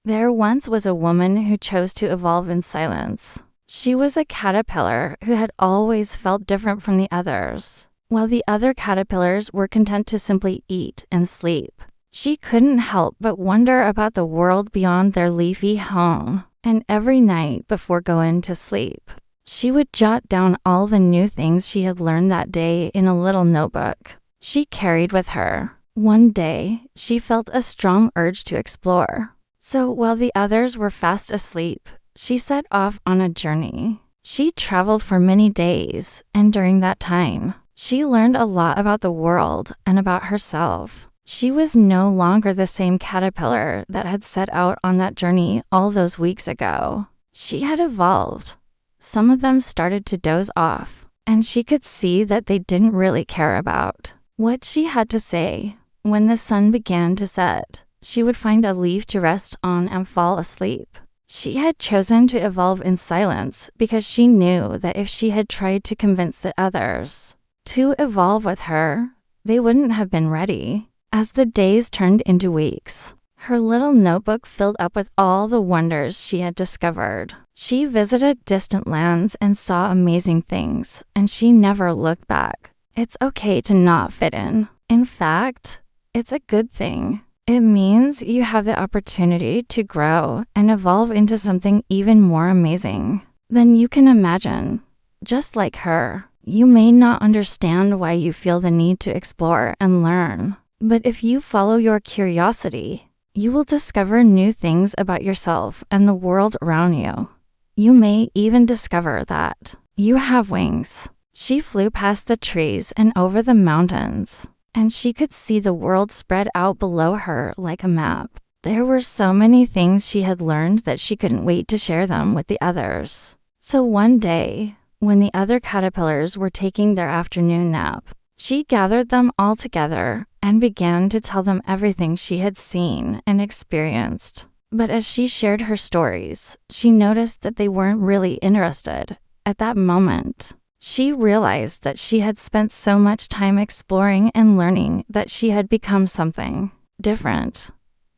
There once was a woman who chose to evolve in silence. She was a caterpillar who had always felt different from the others. While the other caterpillars were content to simply eat and sleep, she couldn't help but wonder about the world beyond their leafy home. And every night before going to sleep, she would jot down all the new things she had learned that day in a little notebook she carried with her. One day, she felt a strong urge to explore. So while the others were fast asleep, she set off on a journey. She traveled for many days, and during that time, she learned a lot about the world and about herself. She was no longer the same caterpillar that had set out on that journey all those weeks ago. She had evolved. Some of them started to doze off, and she could see that they didn't really care about what she had to say. When the sun began to set, she would find a leaf to rest on and fall asleep. She had chosen to evolve in silence because she knew that if she had tried to convince the others to evolve with her, they wouldn't have been ready. As the days turned into weeks, her little notebook filled up with all the wonders she had discovered. She visited distant lands and saw amazing things, and she never looked back. It's okay to not fit in. In fact, it's a good thing. It means you have the opportunity to grow and evolve into something even more amazing than you can imagine. Just like her, you may not understand why you feel the need to explore and learn. But if you follow your curiosity, you will discover new things about yourself and the world around you. You may even discover that you have wings. She flew past the trees and over the mountains, and she could see the world spread out below her like a map. There were so many things she had learned that she couldn't wait to share them with the others. So one day, when the other caterpillars were taking their afternoon nap, she gathered them all together and began to tell them everything she had seen and experienced. But as she shared her stories, she noticed that they weren't really interested. At that moment, she realized that she had spent so much time exploring and learning that she had become something different.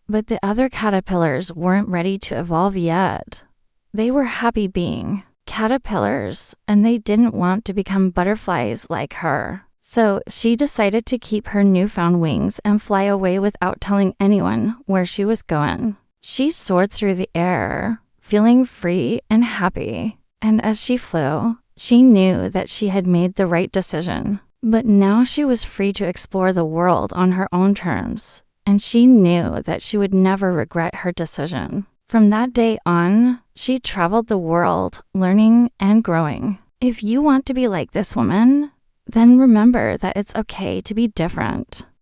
But the other caterpillars weren't ready to evolve yet. They were happy being caterpillars, and they didn't want to become butterflies like her. So she decided to keep her newfound wings and fly away without telling anyone where she was going. She soared through the air, feeling free and happy. And as she flew, she knew that she had made the right decision. But now she was free to explore the world on her own terms, and she knew that she would never regret her decision. From that day on, she traveled the world, learning and growing. If you want to be like this woman, then remember that it's okay to be different.